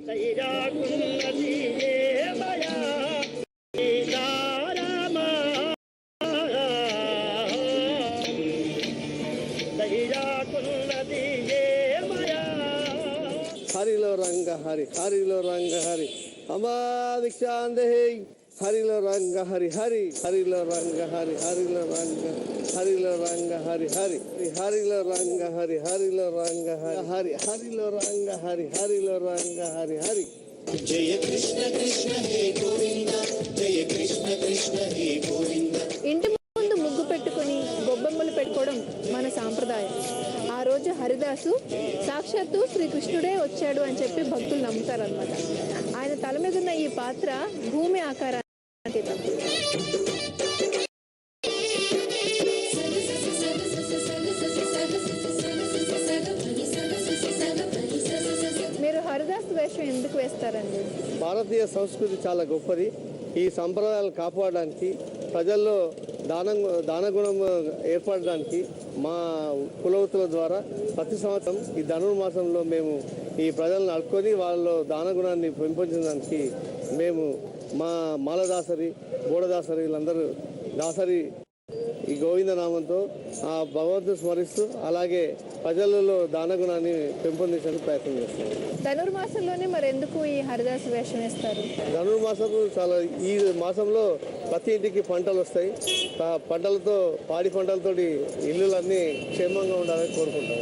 హరిలో రంగ హరి హరిలో రంగ హరి అమా దీక్షాందే హరిలో రంగ హరి హరి హరిలో రంగ హరి హరిలో రంగ హరిలో రంగ హరి హరి హరిలో రంగ హరి హరిలో రంగ హరి హరి హరిలో రంగ హరి హరిలో రంగ హరి హరి. జయ కృష్ణ కృష్ణ హే గోవింద, జయ కృష్ణ కృష్ణ హే గోవింద. ఇంటి ముందు ముగ్గు పెట్టుకుని గొబ్బెమ్మలు పెట్టుకోవడం మన సాంప్రదాయం. ఆ రోజు హరిదాసు సాక్షాత్తు శ్రీకృష్ణుడే వచ్చాడు అని చెప్పి భక్తులు నమ్ముతారనమాట. ఆయన తల మీద ఉన్న ఈ పాత్ర భూమి ఆకారానికి మీరు హరిదాసు వేషం ఎందుకు వేస్తారండి? భారతీయ సంస్కృతి చాలా గొప్పది. ఈ సంప్రదాయాలను కాపాడడానికి, ప్రజల్లో దానగుణం ఏర్పడడానికి మా కులవృత్తుల ద్వారా ప్రతి సంవత్సరం ఈ ధనుర్మాసంలో మేము ఈ ప్రజలను అడుక్కొని వాళ్ళలో దానగుణాన్ని పెంపొందడానికి మేము మా మాలదాసరి, గోడదాసరి వీళ్ళందరూ దాసరి ఈ గోవిందనామంతో ఆ భగవంతుని స్మరిస్తూ అలాగే ప్రజలలో దానగుణాన్ని పెంపొందించడానికి ప్రయత్నం చేస్తాం. ధనుర్మాసంలోనే మరి ఎందుకు ఈ హరిదాసు వేషం వేస్తారు? ధనుర్మాసం చాలా ఈ మాసంలో ప్రతి ఇంటికి పంటలు వస్తాయి. పంటలతో పాడి పంటలతోటి ఇల్లులన్నీ క్షేమంగా ఉండాలని కోరుకుంటాం.